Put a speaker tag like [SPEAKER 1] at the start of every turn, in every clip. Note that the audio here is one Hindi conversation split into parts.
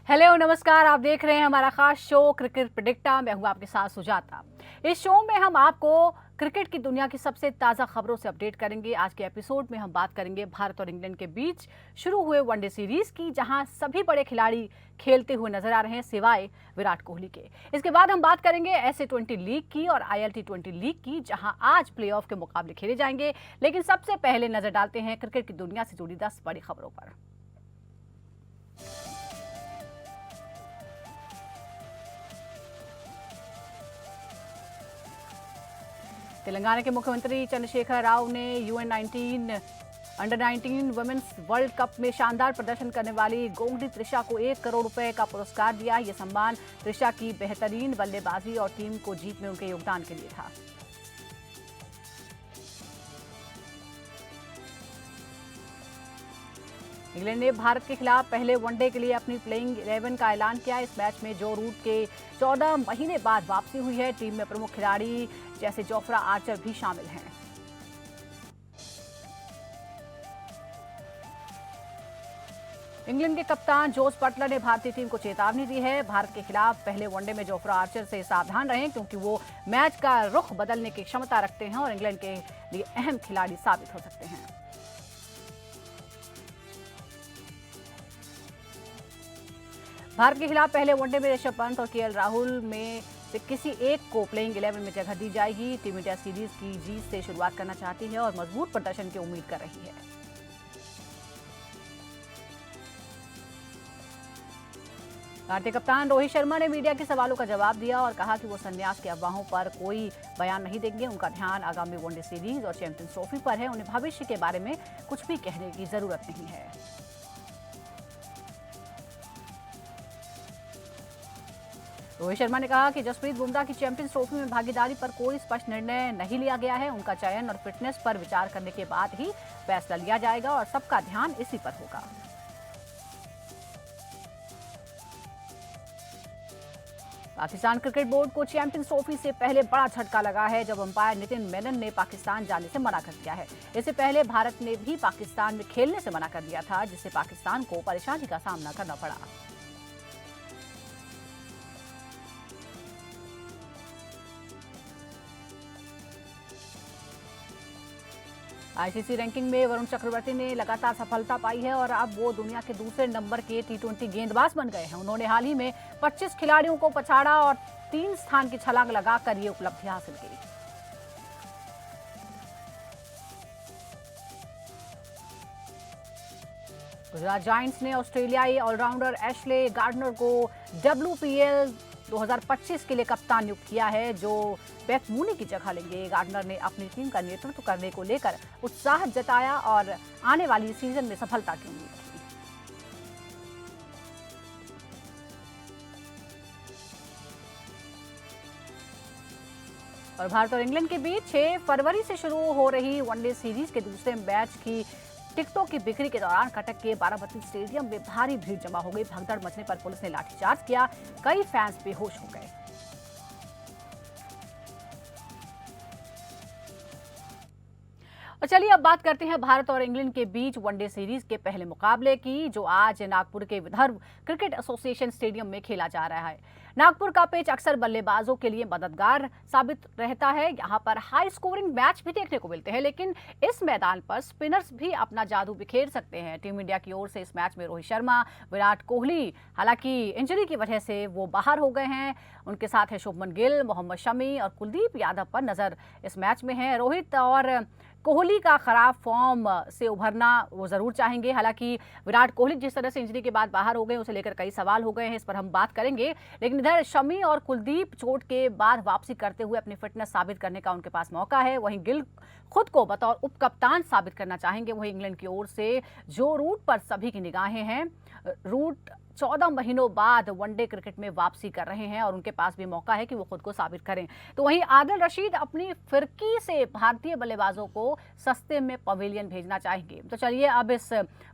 [SPEAKER 1] हेलो नमस्कार, आप देख रहे हैं हमारा खास शो क्रिकेट प्रेडिक्टा। मैं हूं आपके साथ सुजाता। इस शो में हम आपको क्रिकेट की दुनिया की सबसे ताज़ा खबरों से अपडेट करेंगे। आज के एपिसोड में हम बात करेंगे भारत और इंग्लैंड के बीच शुरू हुए वनडे सीरीज की, जहां सभी बड़े खिलाड़ी खेलते हुए नजर आ रहे हैं सिवाय विराट कोहली के। इसके बाद हम बात करेंगे SA-20 लीग की और ILT20 लीग की, जहां आज प्लेऑफ के मुकाबले खेले जाएंगे। लेकिन सबसे पहले नजर डालते हैं क्रिकेट की दुनिया से जुड़ी 10 बड़ी खबरों पर। तेलंगाना के मुख्यमंत्री चंद्रशेखर राव ने अंडर 19 वुमेन्स वर्ल्ड कप में शानदार प्रदर्शन करने वाली गोंगडी त्रिशा को 1 करोड़ रुपए का पुरस्कार दिया। यह सम्मान त्रिशा की बेहतरीन बल्लेबाजी और टीम को जीत में उनके योगदान के लिए था। इंग्लैंड ने भारत के खिलाफ पहले वनडे के लिए अपनी प्लेइंग 11 का ऐलान किया। इस मैच में जो रूट के 14 महीने बाद वापसी हुई है। टीम में प्रमुख खिलाड़ी जैसे जोफ्रा आर्चर भी शामिल हैं। इंग्लैंड के कप्तान जोस बटलर ने भारतीय टीम को चेतावनी दी है। भारत के खिलाफ पहले वनडे में जोफ्रा आर्चर से सावधान रहें, क्योंकि वो मैच का रुख बदलने की क्षमता रखते हैं और इंग्लैंड के लिए अहम खिलाड़ी साबित हो सकते हैं। भारत के खिलाफ पहले वनडे में ऋषभ पंत और KL राहुल में से किसी एक को प्लेइंग 11 में जगह दी जाएगी। टीम इंडिया सीरीज की जीत से शुरुआत करना चाहती है और मजबूत प्रदर्शन की उम्मीद कर रही है। भारतीय कप्तान रोहित शर्मा ने मीडिया के सवालों का जवाब दिया और कहा कि वो संन्यास की अफवाहों पर कोई बयान नहीं देंगे। उनका ध्यान आगामी वनडे सीरीज और चैंपियंस ट्रॉफी पर है। उन्हें भविष्य के बारे में कुछ भी कहने की जरूरत नहीं है। रोहित शर्मा ने कहा कि जसप्रीत बुमराह की चैंपियंस ट्रॉफी में भागीदारी पर कोई स्पष्ट निर्णय नहीं लिया गया है। उनका चयन और फिटनेस पर विचार करने के बाद ही फैसला लिया जाएगा और सबका ध्यान इसी पर होगा। पाकिस्तान क्रिकेट बोर्ड को चैंपियंस ट्रॉफी से पहले बड़ा झटका लगा है, जब अंपायर नितिन मेनन ने पाकिस्तान जाने से मना कर दिया है। इससे पहले भारत ने भी पाकिस्तान में खेलने से मना कर दिया था, जिससे पाकिस्तान को परेशानी का सामना करना पड़ा। ICC रैंकिंग में वरुण चक्रवर्ती ने लगातार सफलता पाई है और अब वो दुनिया के दूसरे नंबर के T20 गेंदबाज बन गए हैं। उन्होंने हाल ही में 25 खिलाड़ियों को पछाड़ा और 3 स्थान की छलांग लगाकर ये उपलब्धि हासिल की। गुजरात जायंट्स ने ऑस्ट्रेलियाई ऑलराउंडर एशले गार्डनर को WPL 2025 के लिए कप्तान नियुक्त किया है, जो बेथ मूनी की जगह लेंगे। गार्डनर ने अपनी टीम का नेतृत्व करने को लेकर उत्साह जताया और आने वाली सीजन में सफलता की उम्मीद की। और भारत और इंग्लैंड के बीच 6 फरवरी से शुरू हो रही वनडे सीरीज के दूसरे मैच की टिकटों की बिक्री के दौरान कटक के बाराबती स्टेडियम में भारी भीड़ जमा हो गई। भगदड़ मचने पर पुलिस ने लाठीचार्ज किया। कई फैंस बेहोश हो गए। और चलिए अब बात करते हैं भारत और इंग्लैंड के बीच वनडे सीरीज के पहले मुकाबले की, जो आज नागपुर के विदर्भ क्रिकेट एसोसिएशन स्टेडियम में खेला जा रहा है। नागपुर का पिच अक्सर बल्लेबाजों के लिए मददगार साबित रहता है। यहाँ पर हाई स्कोरिंग मैच भी देखने को मिलते हैं, लेकिन इस मैदान पर स्पिनर्स भी अपना जादू बिखेर सकते हैं। टीम इंडिया की ओर से इस मैच में रोहित शर्मा, विराट कोहली, हालांकि इंजरी की वजह से वो बाहर हो गए हैं। उनके साथ है शुभमन गिल, मोहम्मद शमी और कुलदीप यादव पर नजर इस मैच में है। रोहित और कोहली का खराब फॉर्म से उभरना वो जरूर चाहेंगे। हालांकि विराट कोहली जिस तरह से इंजरी के बाद बाहर हो गए, उसे लेकर कई सवाल हो गए हैं, इस पर हम बात करेंगे। लेकिन इधर शमी और कुलदीप चोट के बाद वापसी करते हुए अपनी फिटनेस साबित करने का उनके पास मौका है। वहीं गिल खुद को बतौर उप कप्तान साबित करना चाहेंगे। वहीं इंग्लैंड की ओर से जो रूट पर सभी की निगाहें हैं, रूट 14 महीनों बाद वनडे क्रिकेट में वापसी कर रहे हैं और उनके पास भी मौका है कि वो खुद को साबित करें। तो वहीं आदिल रशीद अपनी फिरकी से भारतीय बल्लेबाजों को सस्ते में पवेलियन भेजना चाहेंगे। तो चलिए अब इस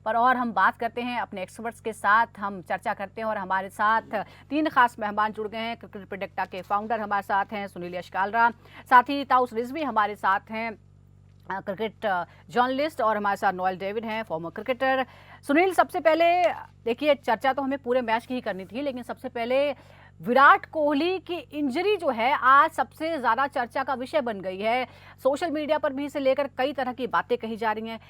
[SPEAKER 1] पर और हम बात करते हैं, अपने एक्सपर्ट्स के साथ हम चर्चा करते हैं। और हमारे साथ 3 खास मेहमान जुड़ गए हैं। क्रिकेट प्रेडिक्टा के फाउंडर हमारे साथ हैं सुनील यशकालरा, साथ ही ताउस रिजवी हमारे साथ हैं क्रिकेट जर्नलिस्ट, और हमारे साथ नोएल डेविड हैं, फॉर्मर क्रिकेटर। सुनील, सबसे पहले देखिए, चर्चा तो हमें पूरे मैच की ही करनी थी, लेकिन सबसे पहले विराट कोहली की इंजरी जो है आज सबसे ज़्यादा चर्चा का विषय बन गई है। सोशल मीडिया पर भी इसे लेकर कई तरह की बातें कही जा रही हैं।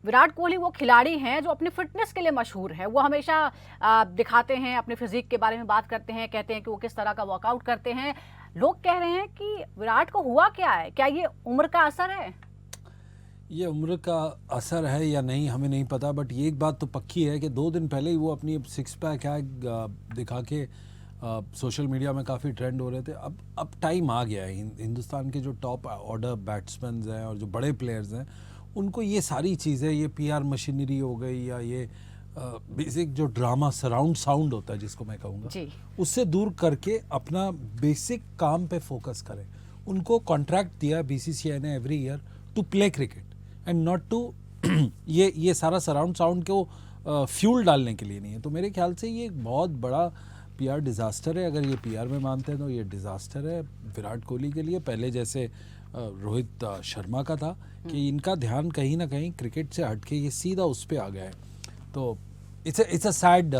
[SPEAKER 1] विराट कोहली वो खिलाड़ी हैं जो अपनी फिटनेस के लिए मशहूर है। वो हमेशा दिखाते हैं, अपने फिजिक के बारे में बात करते हैं, कहते हैं कि वो किस तरह का वर्कआउट करते हैं। लोग कह रहे हैं कि विराट को हुआ क्या है, क्या ये उम्र का असर है?
[SPEAKER 2] ये उम्र का असर है या नहीं हमें नहीं पता, बट ये एक बात तो पक्की है कि 2 दिन पहले ही वो अपनी सिक्स पैक है दिखा के सोशल मीडिया में काफ़ी ट्रेंड हो रहे थे। अब टाइम आ गया है। हिंदुस्तान के जो टॉप ऑर्डर बैट्समैन हैं और जो बड़े प्लेयर्स हैं, उनको ये सारी चीज़ें, ये पीआर मशीनरी हो गई या ये बेसिक जो ड्रामा सराउंड साउंड होता है जिसको मैं कहूँगा, उससे दूर करके अपना बेसिक काम पे फोकस करें। उनको कॉन्ट्रैक्ट दिया बीसीसीआई ने every year to play cricket and not to ये सारा सराउंड साउंड को फ्यूल डालने के लिए नहीं है। तो मेरे ख्याल से ये एक बहुत बड़ा पीआर डिज़ास्टर है। अगर ये पीआर में मानते हैं तो ये डिज़ास्टर है विराट कोहली के लिए। पहले जैसे रोहित शर्मा का था कि इनका ध्यान कहीं ना कहीं क्रिकेट से हट के ये सीधा उस पर आ गया है। तो इट्स अ सैड,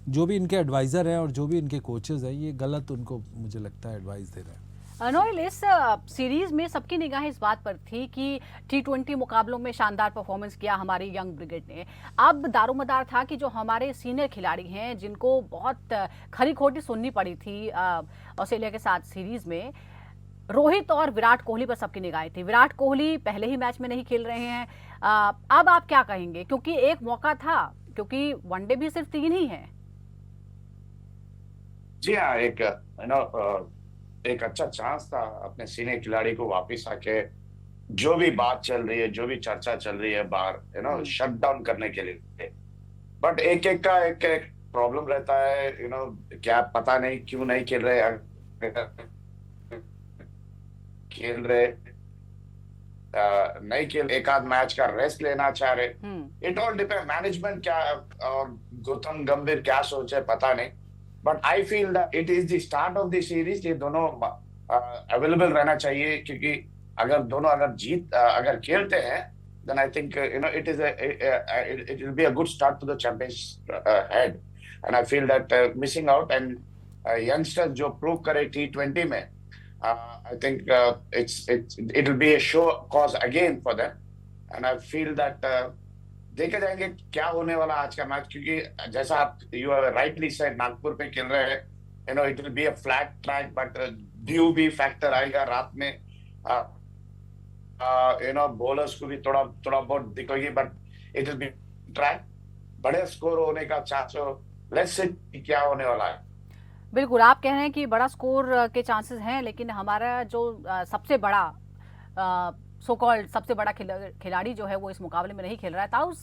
[SPEAKER 2] जो भी इनके एडवाइज़र हैं और जो भी इनके कोचेज़ हैं, ये गलत उनको मुझे लगता है एडवाइस दे रहे हैं।
[SPEAKER 1] नोएल, इस सीरीज में सबकी निगाहें इस बात पर थी कि T20 मुकाबलों में शानदार परफॉर्मेंस किया हमारी यंग ब्रिगेड ने। अब दारोमदार था कि जो हमारे सीनियर खिलाड़ी हैं, जिनको बहुत खरी खोटी सुननी पड़ी थी ऑस्ट्रेलिया के साथ सीरीज में, रोहित और विराट कोहली पर सबकी निगाहें थी। विराट कोहली पहले ही मैच में नहीं खेल रहे हैं। अब आप क्या कहेंगे, क्योंकि एक मौका था, क्योंकि वनडे भी सिर्फ 3 ही है।
[SPEAKER 3] जी हाँ, एक अच्छा चांस था अपने सीनियर खिलाड़ी को वापस आके जो भी बात चल रही है, जो भी चर्चा चल रही है बाहर, शट डाउन करने के लिए। बट एक एक का एक प्रॉब्लम रहता है, क्या पता नहीं क्यों नहीं खेल रहे, नहीं खेल, एक आध मैच का रेस्ट लेना चाह रहे। इट ऑल डिपेंड मैनेजमेंट क्या और गौतम गंभीर क्या सोचे पता नहीं। But I feel that it is the start of the series. ये दोनों अवेलेबल रहना चाहिए, क्योंकि अगर खेलते हैं, then I think it will be a good start to the championship head, and I feel that missing out and youngsters जो prove करे T20 में, I think it will be a show cause again for them, and I feel that देखे जाएंगे क्या होने वाला आज का मैच, क्योंकि जैसा आप you have rightly said, Nagpur पे खेल रहे हैं, it will be a flat track, but due भी फैक्टर आएगा रात में। बॉलर्स को भी थोड़ा बहुत दिखेगी, but it will be track, बड़े स्कोर होने का चांस हो। लेट्स सी क्या होने वाला है।
[SPEAKER 1] बिल्कुल, आप कह रहे हैं कि बड़ा स्कोर के चांसेस हैं, लेकिन हमारा जो सबसे बड़ा सो कॉल्ड सबसे बड़ा खिलाड़ी जो है वो इस मुकाबले में नहीं खेल रहा है। ताउस,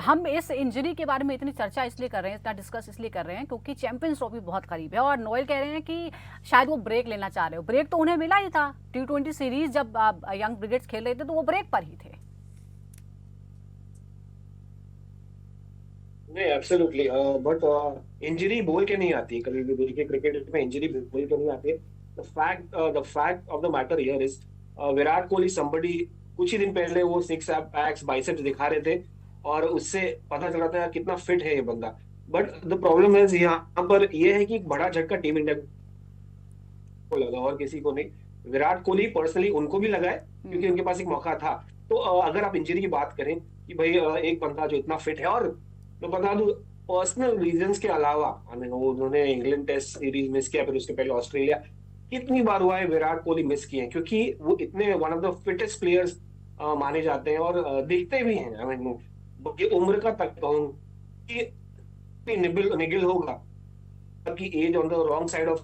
[SPEAKER 1] हम इस इंजरी के बारे में इतनी चर्चा इसलिए कर रहे हैं, इतना डिस्कस इसलिए कर रहे हैं क्योंकि चैंपियंस ट्रॉफी बहुत करीब है, और नोएल कह रहे हैं कि शायद वो ब्रेक लेना चाह रहे हो। ब्रेक तो उन्हें मिला ही था T20 सीरीज, जब यंग ब्रिगेड्स खेल रहे थे तो वो ब्रेक पर ही थे।
[SPEAKER 4] नहीं, एब्सोल्युटली, बट इंजरी बोल के नहीं आती कभी भी। देखिए, क्रिकेट में इंजरी बोल के नहीं आती। The fact of the matter here is Virat Kohli somebody, कुछ ही दिन पहले वो सिक्स पैक्स बाइसेप्स दिखा रहे थे और उससे पता चला था कितना फिट है ये बंदा। बट द प्रॉब्लम है यहाँ पर ये है कि एक बड़ा झटका टीम इंडिया को लगा और किसी को नहीं। विराट कोहली पर्सनली उनको भी लगा है, क्योंकि उनके पास एक मौका था। तो अगर आप इंजरी की बात करें कि भाई एक बंदा जो इतना फिट है, और तो बता दूं पर्सनल रीजंस के अलावा, उन्होंने इंग्लैंड टेस्ट सीरीज मिस किया, फिर उसके पहले ऑस्ट्रेलिया, कितनी बार हुआ है विराट कोहली मिस किए हैं, क्योंकि वो इतने one of the fittest players माने जाते हैं और दिखते भी हैं। ये उम्र का तक कहूँ कि निगिल होगा कि edge on the wrong side of,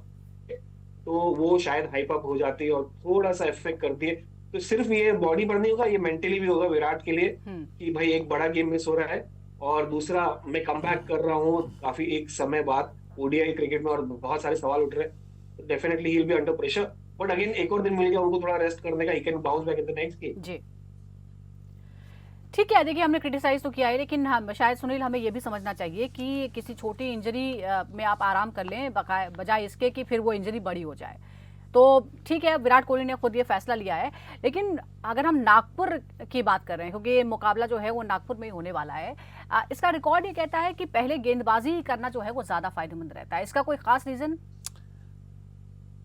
[SPEAKER 4] तो वो शायद हाइप अप हो जाती है और थोड़ा सा इफेक्ट करती है। तो सिर्फ ये बॉडी पर नहीं होगा, ये मेंटली भी होगा विराट के लिए कि भाई एक बड़ा गेम मिस हो रहा है, और दूसरा मैं कम बैक कर रहा हूँ काफी एक समय बाद ओडीआई क्रिकेट में, और बहुत सारे सवाल उठ रहे हैं। Definitely he will be under pressure, but again एक और दिन मिल गया उनको थोड़ा रेस्ट करने का, he can bounce back in the next game.
[SPEAKER 1] जी ठीक है, देखिए हमने क्रिटिसाइज तो किया है, लेकिन हम शायद सुनील हमें ये भी समझना चाहिए कि किसी छोटी इंजरी में आप आराम कर लें बजाय इसके कि फिर वो इंजरी बड़ी हो जाए। तो ठीक है, विराट कोहली ने खुद ये फैसला लिया है। लेकिन अगर हम नागपुर की बात कर रहे हैं, क्योंकि ये मुकाबला जो है वो नागपुर में ही होने वाला है, इसका रिकॉर्ड ये कहता है कि पहले गेंदबाजी करना जो है वो ज़्यादा फायदेमंद रहता है। इसका कोई खास रीज़न?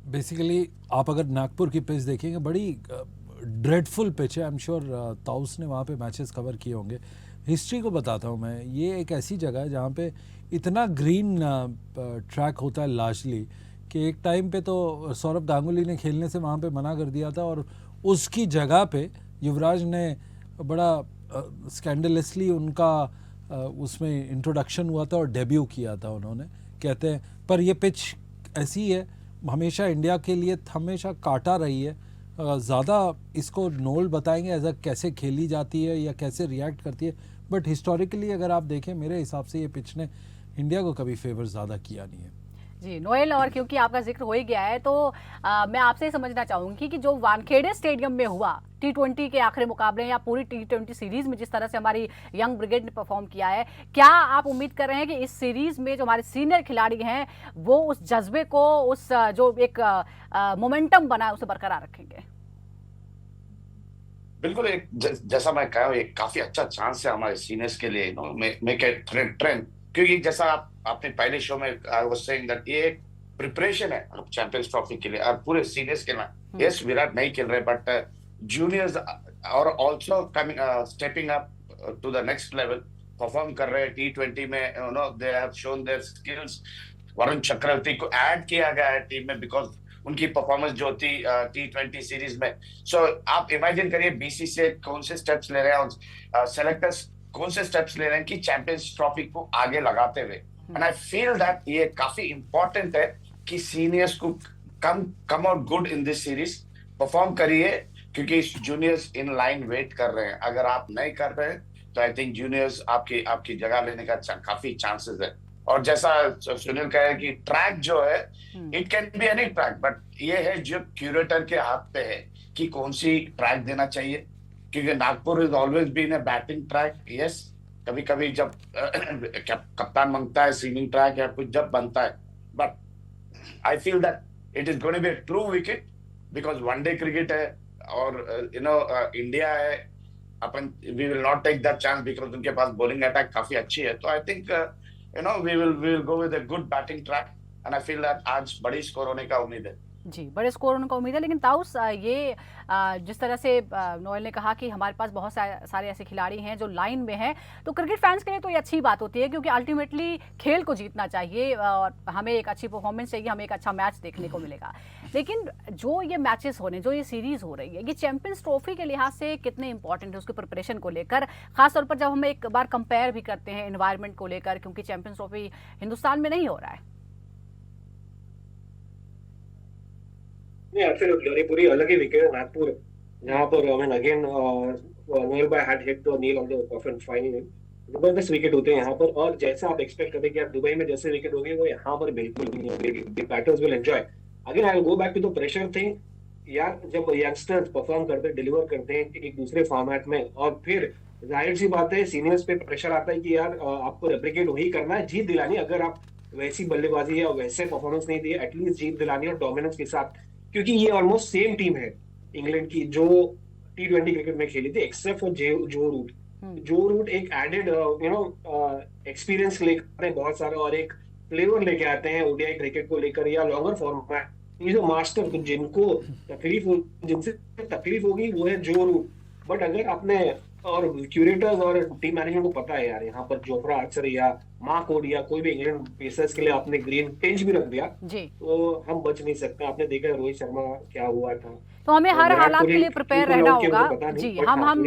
[SPEAKER 2] बेसिकली आप अगर नागपुर की पिच देखेंगे, बड़ी ड्रेडफुल पिच है। आई एम श्योर ताउस ने वहाँ पे मैचेस कवर किए होंगे। हिस्ट्री को बताता हूँ मैं, ये एक ऐसी जगह है जहाँ पे इतना ग्रीन ट्रैक होता है लार्जली कि एक टाइम पे तो सौरभ गांगुली ने खेलने से वहाँ पे मना कर दिया था, और उसकी जगह पे युवराज ने बड़ा स्कैंडलसली उनका उसमें इंट्रोडक्शन हुआ था और डेब्यू किया था उन्होंने, कहते हैं। पर ये पिच ऐसी है, हमेशा इंडिया के लिए हमेशा काटा रही है। ज़्यादा इसको नोल बताएंगे एज अ कैसे खेली जाती है या कैसे रिएक्ट करती है, बट हिस्टोरिकली अगर आप देखें, मेरे हिसाब से ये पिच ने इंडिया को कभी फेवर ज़्यादा किया नहीं है।
[SPEAKER 1] जी नोएल, और क्योंकि आपका जिक्र हो ही गया है तो मैं आपसे समझना चाहूँगी कि जो वानखेड़े स्टेडियम में हुआ T20 के आखिरी मुकाबले या पूरी T20 सीरीज में जिस तरह से हमारी यंग ब्रिगेड ने परफॉर्म किया है, क्या आप उम्मीद कर रहे हैं कि इस सीरीज में जो हमारे सीनियर खिलाड़ी हैं वो उस जज्बे को, उस जो एक मोमेंटम बना है उसे बरकरार रखेंगे?
[SPEAKER 3] बिल्कुल, एक जैसा मैं कहा, एक काफी अच्छा चांस है हमारे सीनियर्स के लिए, मेक ए ट्रेंड, क्योंकि जैसा आपने पहले शो में आई वाज सेइंग दैट ये एक प्रिपरेशन है चैंपियंस ट्रॉफी के लिए और पूरे सीनियर्स के लिए। यस, विराट नहीं खेल रहे, बट जूनियर्स और also coming stepping up to the next level, perform कर रहे हैं T20 में। They have shown their skills. Varun Chakravarthy को ऐड किया गया है टीम में बिकॉज उनकी परफॉर्मेंस जो थी T20 सीरीज में। सो आप इमेजिन करिए BCCI कौन से स्टेप्स ले रहे हैं और सेलेक्टर्स कौन से स्टेप्स ले रहे हैं कि चैंपियंस ट्रॉफी को आगे लगाते हुए। एंड आई फील दैट ये काफी इंपॉर्टेंट है कि सीनियर्स को come out good in this series, perform करिए, क्योंकि जूनियर्स इन लाइन वेट कर रहे हैं। अगर आप नहीं कर रहे हैं तो आई थिंक जूनियर्स आपकी जगह लेने का काफी चांसेस है। और जैसा सुनील कहे कि ट्रैक जो है, it can be any track, but ये है जो क्यूरेटर के हाथ पे है कि कौन सी ट्रैक देना चाहिए, क्योंकि Nagpur is always been a batting track. Yes, कभी कभी जब कप्तान मांगता है सीमिंग ट्रैक या कुछ जब बनता है, but I feel that it is going to be a true wicket because one day cricket है और इंडिया है। अपन we will not take that chance because उनके पास बॉलिंग अटैक काफी अच्छी है। तो I think we will go with a good batting track and I feel that आज बड़ी स्कोर होने का उम्मीद है।
[SPEAKER 1] जी, बड़े स्कोर होने का उम्मीद है। लेकिन ताउस, ये जिस तरह से नोएल ने कहा कि हमारे पास बहुत सारे ऐसे खिलाड़ी हैं जो लाइन में हैं, तो क्रिकेट फैंस के लिए तो ये अच्छी बात होती है, क्योंकि अल्टीमेटली खेल को जीतना चाहिए और हमें एक अच्छी परफॉर्मेंस चाहिए, हमें एक अच्छा मैच देखने को मिलेगा। लेकिन जो ये मैचेस हो रहे हैं, जो ये सीरीज हो रही है, ये चैंपियंस ट्रॉफी के लिहाज से कितने इंपॉर्टेंट है उसकी प्रिपरेशन को लेकर, खासतौर पर जब हम एक बार कंपेयर भी करते हैं एनवायरनमेंट को लेकर, क्योंकि चैंपियंस ट्रॉफी हिंदुस्तान में नहीं हो रहा है।
[SPEAKER 4] Absolutely, और ये पूरी अलग ही विकेट है नागपुर, यहाँ पर I mean again Noel Bhai had hit the nail on the coffin finally। जबरदस्त विकेट होते हैं यहाँ पर, और जैसा आप एक्सपेक्ट करते हैं कि आप दुबई में जैसे विकेट हो गए वो यहाँ पर बिल्कुल नहीं होंगे। Batters will enjoy. Again I will go back to the pressure thing यार, जब यंगस्टर्स परफॉर्म करते हैं, डिलीवर करते हैं एक दूसरे फॉर्मेट में, और फिर जाहिर सी बात है सीनियर्स पे प्रेशर आता है कि यार आपको रेप्लिकेट वही करना है, जीत दिलानी। अगर आप वैसी बल्लेबाजी या वैसे परफॉर्मेंस नहीं दिए, एटलीस्ट जीत दिलानी और डोमिनेंस के साथ, क्योंकि ये ऑलमोस्ट सेम टीम है इंग्लैंड की जो T20 क्रिकेट में खेली थी, एक्सेप्ट फॉर जो रूट। जो रूट एक एडेड एक्सपीरियंस लेकर आते हैं बहुत सारा, और एक फ्लेवर लेके आते हैं ओडीआई क्रिकेट को लेकर या लॉन्गर फॉर्मेट। ये जो मास्टर, तो जिनसे तकलीफ होगी वो है जो रूट। बट अगर आपने, और क्यूरेटर्स और टीम मैनेजमेंट को पता है यार, यहाँ पर जोफ्रा आर्चर या मार्क या कोई भी इंग्लैंड पेसर्स के लिए आपने ग्रीन टेंच भी रख दिया
[SPEAKER 1] जी,
[SPEAKER 4] तो हम बच नहीं सकते। आपने देखा रोहित शर्मा क्या हुआ था।
[SPEAKER 1] तो हमें हर हालात के लिए प्रिपेयर रहना होगा। जी, हम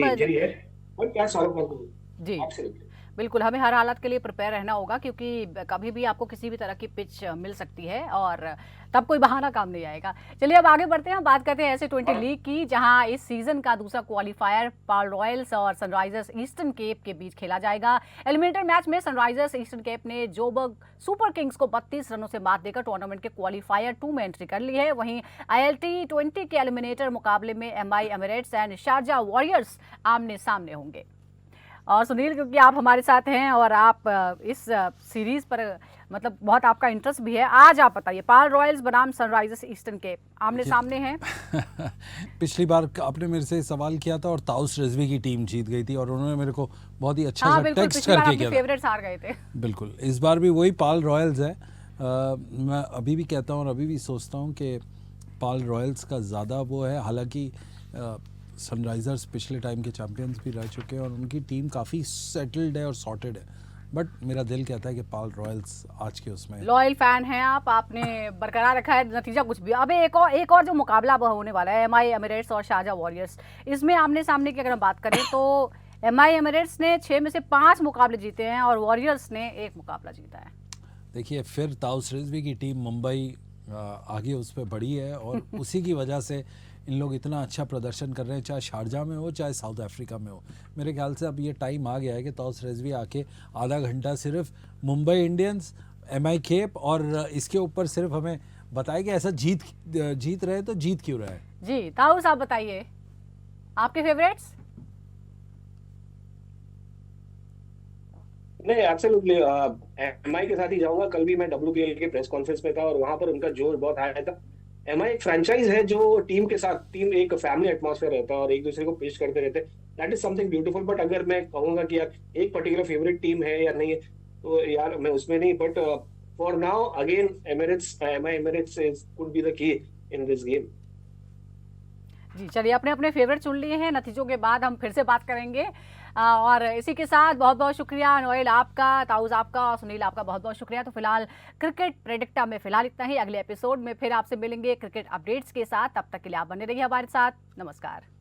[SPEAKER 4] क्या सौरभ
[SPEAKER 1] जी
[SPEAKER 4] आपसे
[SPEAKER 1] बिल्कुल, हमें हर हालात के लिए प्रिपेयर रहना होगा, क्योंकि कभी भी आपको किसी भी तरह की पिच मिल सकती है और तब कोई बहाना काम नहीं आएगा। चलिए अब आगे बढ़ते हैं, बात करते हैं S20 लीग की, जहां इस सीजन का दूसरा क्वालिफायर पाल रॉयल्स और सनराइजर्स ईस्टर्न केप के बीच खेला जाएगा। एलिमिनेटर मैच में सनराइजर्स ईस्टर्न केप ने जोबर्ग सुपर किंग्स को 32 रनों से मात देकर टूर्नामेंट के क्वालिफायर 2 में एंट्री कर ली है। वहीं ILT20 के एलिमिनेटर मुकाबले में MI Emirates and Sharjah warriors आमने सामने होंगे। और सुनील, क्योंकि आप हमारे साथ हैं और आप इस सीरीज पर मतलब बहुत आपका इंटरेस्ट भी है, आज आप बताइए, पाल रॉयल्स बनाम सनराइजर्स ईस्टर्न के आमने सामने हैं।
[SPEAKER 2] पिछली बार आपने मेरे से सवाल किया था और ताउस रिजवी की टीम जीत गई थी और उन्होंने मेरे को बहुत ही अच्छा सा
[SPEAKER 1] बिल्कुल,
[SPEAKER 2] टेक्स्ट
[SPEAKER 1] पिछली बार
[SPEAKER 2] करके
[SPEAKER 1] आपके
[SPEAKER 2] किया था।
[SPEAKER 1] फेवरेट्स हार गए थे।
[SPEAKER 2] बिल्कुल, इस बार भी वही पाल रॉयल्स है। मैं अभी भी कहता हूँ और अभी भी सोचता हूँ कि पाल रॉयल्स का ज़्यादा वो है, हालांकि सनराइजर्स पिछले टाइम के चैंपियंस भी रह चुके हैं और उनकी टीम काफ़ी सेटल्ड है और सॉर्टेड है, बट मेरा दिल कहता है कि पाल रॉयल्स आज के उसमें।
[SPEAKER 1] लॉयल फैन हैं आप, आपने बरकरार रखा है नतीजा कुछ भी। अब एक और जो मुकाबला अब होने वाला है, एमआई एमिरेट्स और शारजाह वॉरियर्स, इसमें आमने सामने की अगर हम बात करें तो एमआई एमिरेट्स ने 6 में से 5 मुकाबले जीते हैं और वॉरियर्स ने 1 मुकाबला जीता है।
[SPEAKER 2] देखिए, फिर ताउस रिजवी की टीम मुंबई आगे उस पर बढ़ी है और उसी की वजह से इन लोग इतना अच्छा प्रदर्शन कर रहे हैं, चाहे शारजाह में हो चाहे साउथ अफ्रीका में हो। मेरे ख्याल से अब ये टाइम आ गया है कि ताउस रिजवी आके आधा घंटा सिर्फ मुंबई इंडियंस, एमआई केप और इसके ऊपर सिर्फ हमें बताए कि ऐसा जीत रहे तो जीत क्यों रहे।
[SPEAKER 1] जी ताउस, आप बताइए आपके फेवरेट्स।
[SPEAKER 4] नहीं, एब्सोल्युटली एमआई के साथ ही जाऊंगा। कल भी मैं WPL के प्रेस कॉन्फ्रेंस में था और वहां पर उनका जोर बहुत हाई था। एमआई एक फ्रेंचाइज है जो टीम के साथ टीम एक फैमिली एटमॉस्फेयर रहता है और एक दूसरे को पेश करते रहते हैं। That is something beautiful. But अगर मैं कहूंगा कि यार एक पर्टिकुलर फेवरेट टीम है या नहीं है, तो यार मैं उसमें नहीं। But for now again MI Emirates could be the key in this game.
[SPEAKER 1] जी चलिए, अपने अपने फेवरेट चुन लिए हैं, नतीजों के बाद हम फिर से बात करेंगे। और इसी के साथ बहुत बहुत शुक्रिया नोएल आपका, ताउस आपका और सुनील आपका बहुत बहुत शुक्रिया। तो फिलहाल क्रिकेट प्रेडिक्टा में फिलहाल इतना ही। अगले एपिसोड में फिर आपसे मिलेंगे क्रिकेट अपडेट्स के साथ। तब तक के लिए आप बने रहिए हमारे साथ। नमस्कार।